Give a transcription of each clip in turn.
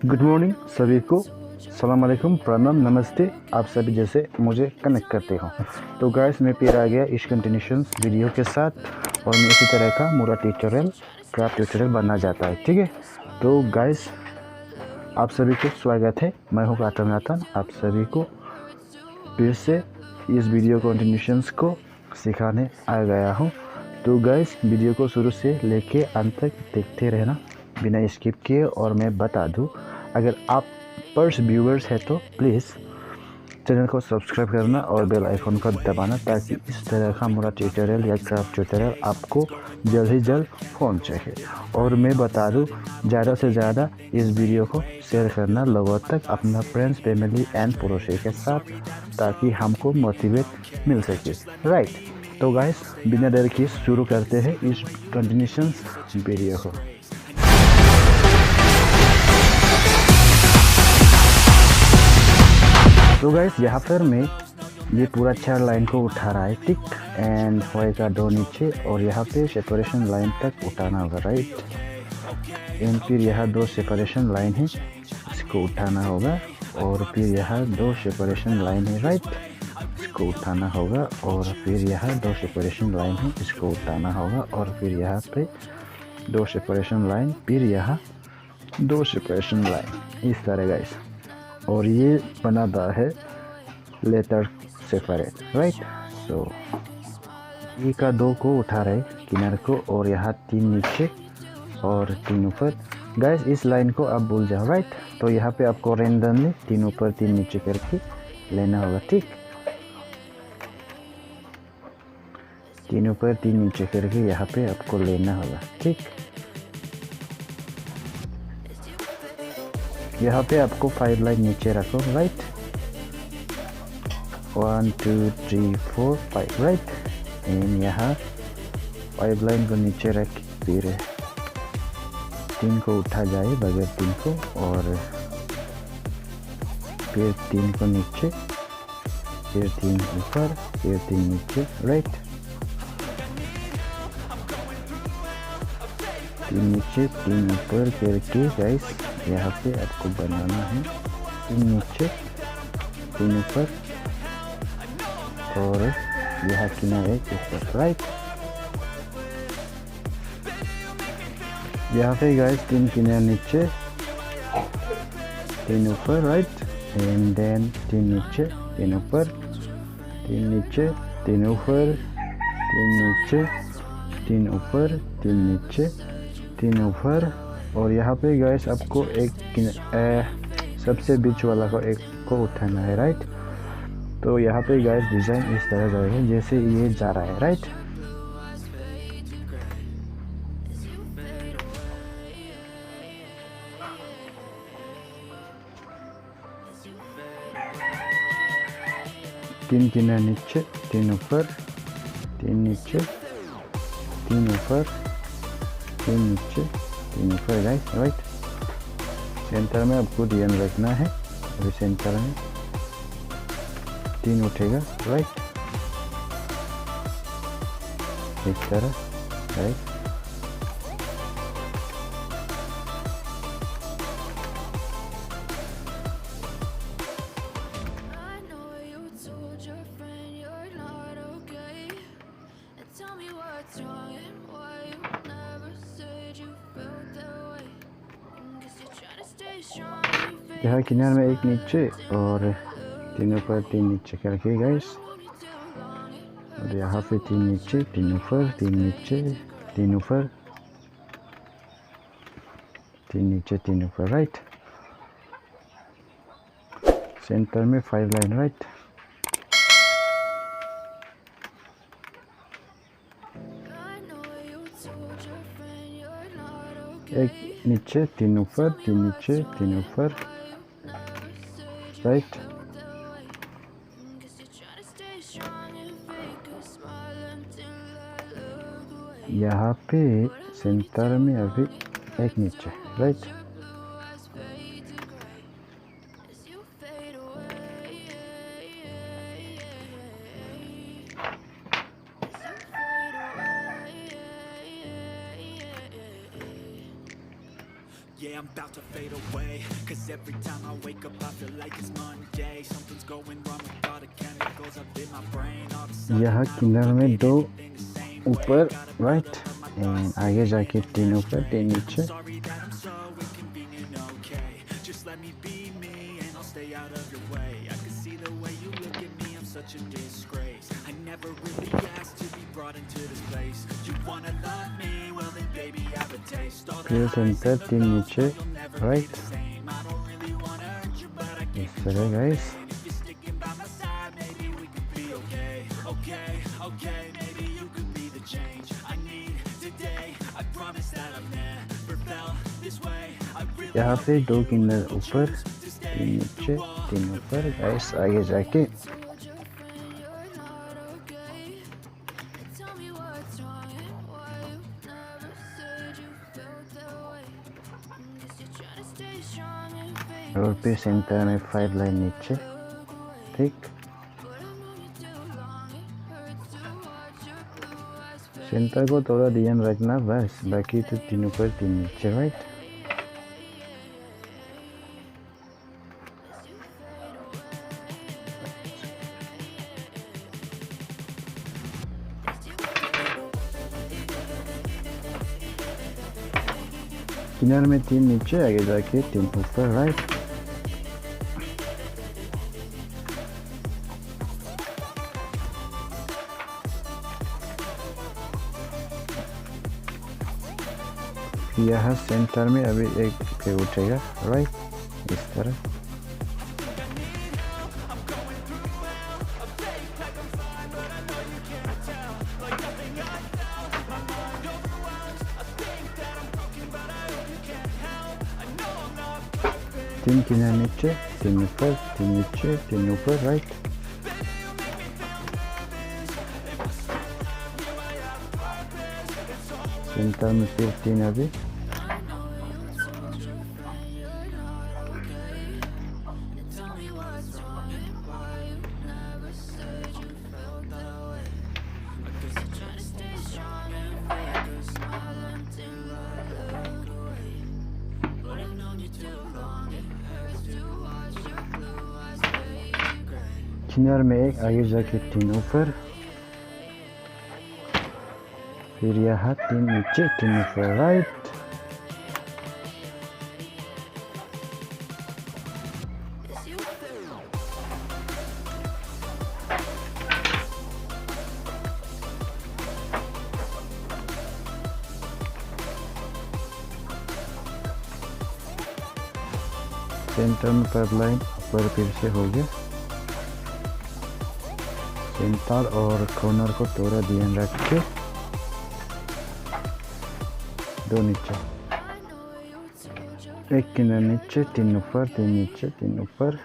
Good morning सभी को, सलाम अलैकुम, प्रणाम, नमस्ते। आप सभी जैसे मुझे कनेक्ट करते हो। तो गाइस मैं फिर आ गया इस कंटिन्यूशन वीडियो के साथ और मैं इसी तरह का मुरा ट्यूटोरियल क्राफ्ट ट्यूटोरियल बनना जाता है। ठीक है, तो गाइस आप सभी को स्वागत है। मैं हूँ कातम रतन, आप सभी को फिर से इस वीडियो कंटिन्यूशंस को सिखाने आ गया हूँ। तो गाइस वीडियो को शुरू से लेके अंत तक देखते रहना बिना स्किप किए। और मैं बता दूँ, अगर आप फर्स्ट व्यूवर्स है तो प्लीज़ चैनल को सब्सक्राइब करना और बेल आइकन को दबाना, ताकि इस तरह का मेरा ट्यूटोरियल या क्राफ्ट ट्यूटोरियल आपको जल्द ही जल्द पहुंचे। और मैं बता दूं, ज़्यादा से ज़्यादा इस वीडियो को शेयर करना लोगों तक, अपना फ्रेंड्स, फैमिली एंड पड़ोसी के साथ, ताकि हमको मोटिवेट मिल सके। राइट, तो गाइस बिना देर के शुरू करते हैं इस कंटिन्यूशन वीडियो को। तो गाइस यहाँ पर मैं ये पूरा 4 लाइन को उठा रहा है, टिक एंड वाई का दो नीचे, और यहाँ पे सेपरेशन लाइन तक उठाना होगा। राइट, एंड फिर यहाँ 2 सेपरेशन लाइन है, इसको उठाना होगा। और फिर यहाँ 2 सेपरेशन लाइन है, राइट, इसको उठाना होगा। और फिर यहाँ 2 सेपरेशन लाइन है, इसको उठाना होगा। और फिर यहाँ पे 2 सेपरेशन लाइन, फिर यहाँ 2 सेपरेशन लाइन, इस तरह गाइस। और ये बनाता है लेटर सेपरेट। राइट, सो ई का 2 को उठा रहे किनारे को, और यहाँ 3 नीचे और 3 ऊपर। गाइस इस लाइन को आप भूल जाओ। राइट, तो यहाँ पे आपको रेंडमली 3 ऊपर 3 नीचे करके लेना होगा। ठीक, 3 ऊपर 3 नीचे करके यहाँ पे आपको लेना होगा। ठीक, यहाँ पे आपको 5 लाइन नीचे रखो। राइट, 1 2 3 4 5। राइट, एंड यहाँ 5 लाइन को नीचे रख, फिर 3 को उठा जाए बगैर 3 को, और फिर 3 को नीचे, फिर 3 ऊपर, फिर 3 नीचे। राइट, 3 नीचे 3 ऊपर करके गाइस यहाँ पे आपको बनाना है 3 नीचे 3 ऊपर, और यहाँ किनारे ऊपर। राइट, यहाँ पे गाइस 3 किनारे नीचे 3 ऊपर। राइट, एंड देन 3 नीचे 3 ऊपर, 3 नीचे 3 ऊपर, 3 नीचे 3 ऊपर, 3 नीचे 3 ऊपर। और यहाँ पे गाइस आपको एक सबसे बीच वाला को एक को उठाना है। राइट, तो यहाँ पे गाइस डिज़ाइन इस तरह जाएगा जैसे ये जा रहा है। राइट, तीन किनारे नीचे 3 ऊपर, 3 नीचे 3 ऊपर, 3 नीचे 3 ऊपर। गाइस राइट, सेंटर में आपको ध्यान रखना है, अभी सेंटर में 3 उठेगा। राइट, इस तरह। राइट, यहाँ किनारे में एक नीचे और 3 ऊपर 3 नीचे करके गाइस, और यहाँ पे 3 नीचे 3 ऊपर 3 नीचे 3 ऊपर, 3 नीचे 3 ऊपर। राइट, सेंटर में 5 लाइन। राइट, एक नीचे 3 ऊपर 3 नीचे 3 ऊपर। राइट, यहाँ पे सेंटर में अभी एक नीचे। Right, Yeah, I'm about to fade away, 'cause यहाँ किनार में 2 ऊपर राइट एंड आगे जाके 3 ऊपर 3 नीचे. फिर सेंटर 3 नीचे राइट. इस तरह गाइस. यहाँ पे 2 किनार ऊपर 3 नीचे 3 ऊपर गाइस. आगे जाके और फिर सेंटर में 5 लाइन नीचे. ठीक. सेंटर को थोड़ा ध्यान रखना बस. बाकी तो 3 ऊपर 3 नीचे राइट. किनार में 3 नीचे आगे जाके 3 ऊपर राइट. यहाँ सेंटर में अभी एक पे उठेगा राइट. इस तरह. तीन किनार नीचे 3 ऊपर 3 नीचे 3 ऊपर राइट. सेंटर में फिर 3 अभी. किनार में एक आगे जाके 3 ऊपर. फिर यहाँ 3 नीचे 3 ऊपर राइट. सेंटर में 5 लाइन ऊपर फिर से हो गया. सेंटर और कॉर्नर को थोड़ा ध्यान रख के 2 नीचे. एक किनार नीचे 3 ऊपर 3 नीचे 3 ऊपर.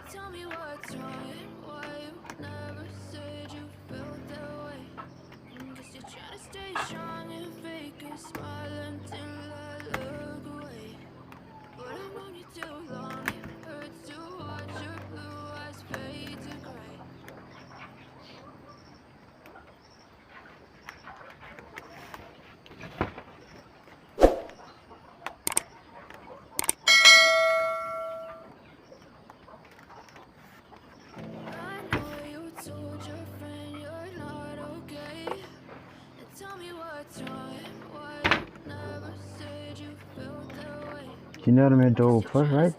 किनार में 2 ऊपर राइट.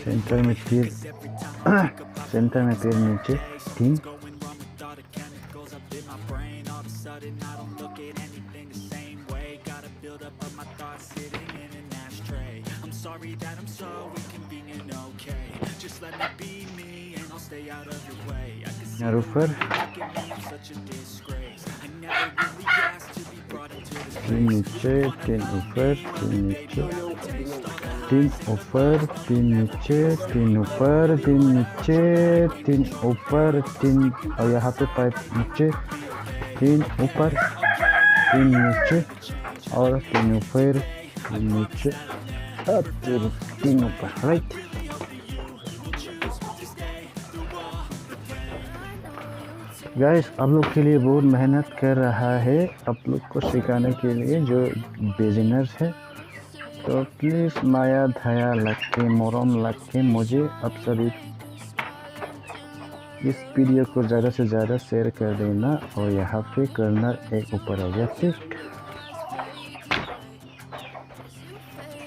सेंटर में 3 सेंटर में फिर नीचे 3. और ऊपर 3 नीचे 3 ऊपर 3 नीचे 3 ऊपर 3 नीचे 3 ऊपर 3 नीचे 3 ऊपर 3 और यहाँ पे 5 नीचे तीन ऊपर, तीन नीचे और तीन ऊपर, तीन नीचे और तीन ऊपर, राइट। गाइस आप लोग के लिए बहुत मेहनत कर रहा है आप लोग को सिखाने के लिए जो बिगिनर्स है, तो प्लीज़ माया दया लग के मोरम लग के मुझे आप सभी इस वीडियो को ज़्यादा से ज़्यादा शेयर कर देना। और यहाँ पे कर्नर एक ऊपर हो गया, ठीक।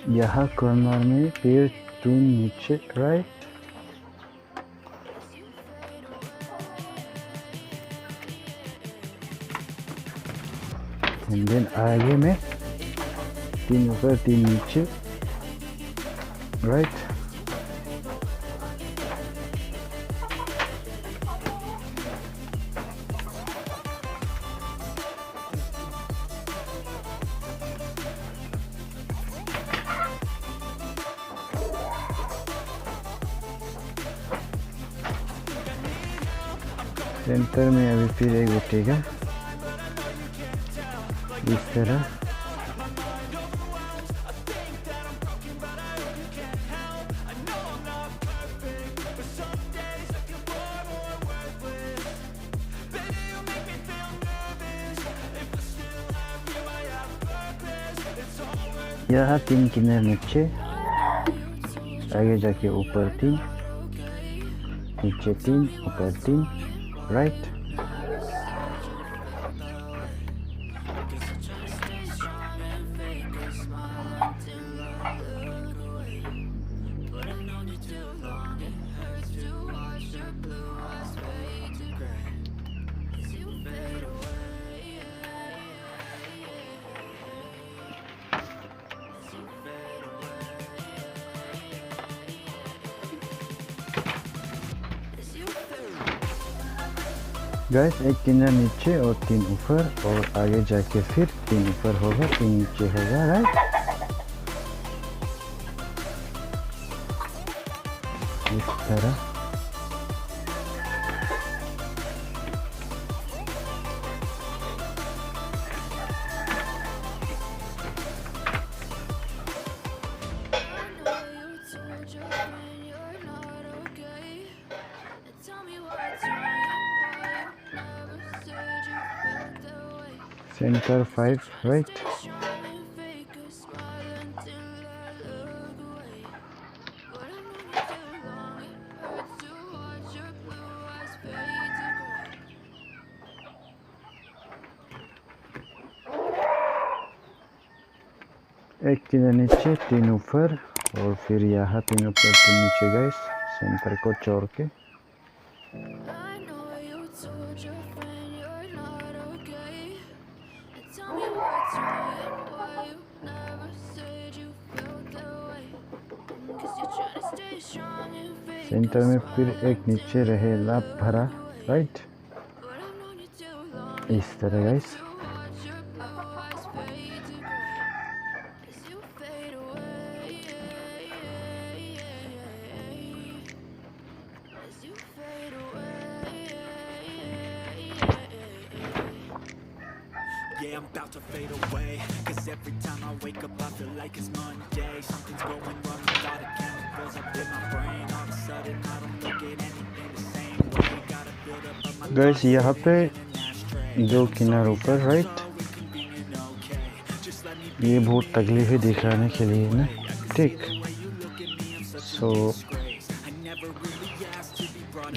यहाँ कर्नर में फिर तीन नीचे, राइट। देन आगे में तीन ऊपर तीन नीचे, राइट। सेंटर में अभी फिर एक उठेगा इस तरह। यहाँ तीन किनारे नीचे, आगे जाके ऊपर तीन, नीचे तीन, ऊपर तीन, राइट। गाइस एक किनारा नीचे और तीन ऊपर, और आगे जाके फिर तीन ऊपर होगा, तीन नीचे होगा, राइट। इस तरह। Centre 5, right. एक किनारे नीचे तीन ऊपर, और फिर यहाँ तीन ऊपर तीन नीचे, गाइस सेंटर को छोड़ के। सेंटर में फिर एक नीचे रहेगा भरा, राइट। इस तरह guys. Yeah, I'm about to fade away, 'cause every time I wake up I feel like it's Monday. Something's going wrong with all the chemicals up in my brain. All of a sudden I don't look at anything the same way. Gotta build up on my guys यहाँ पे दो किनार ऊपर, right. ये बहुत तकलीफ है दिखाने के लिए ना, ठीक। सो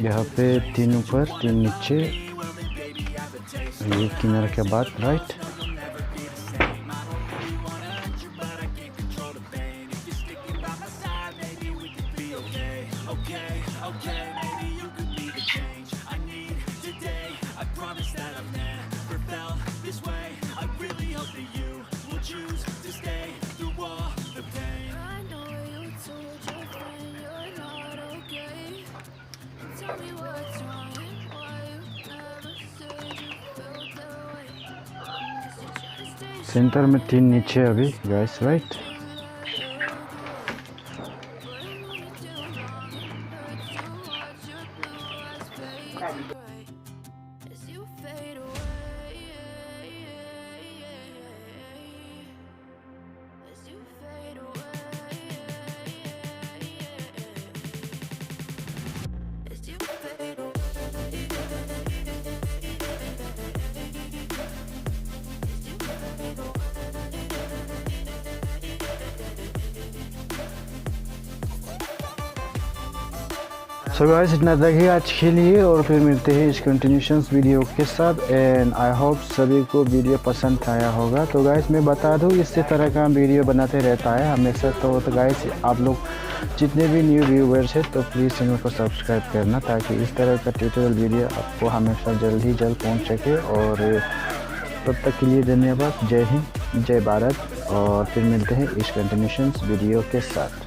यहाँ पे तीन ऊपर तीन नीचे, ये किनारे के बाद, राइट। सेंटर में तीन नीचे अभी, गाइस, राइट। सो गाइस इतना तक ही आज के लिए, और फिर मिलते हैं इस कंटिन्यूशंस वीडियो के साथ। एंड आई होप सभी को वीडियो पसंद आया होगा। तो गाइस मैं बता दूं, इसी तरह का वीडियो बनाते रहता है हमेशा। तो गाइस आप लोग जितने भी न्यू व्यूवर्स हैं तो प्लीज़ चैनल को सब्सक्राइब करना, ताकि इस तरह का ट्यूटोरियल वीडियो आपको हमेशा जल्द ही जल्द पहुँच सके। और तब तक के लिए धन्यवाद। जय हिंद, जय भारत, और फिर मिलते हैं इस कंटिन्यूशंस वीडियो के साथ।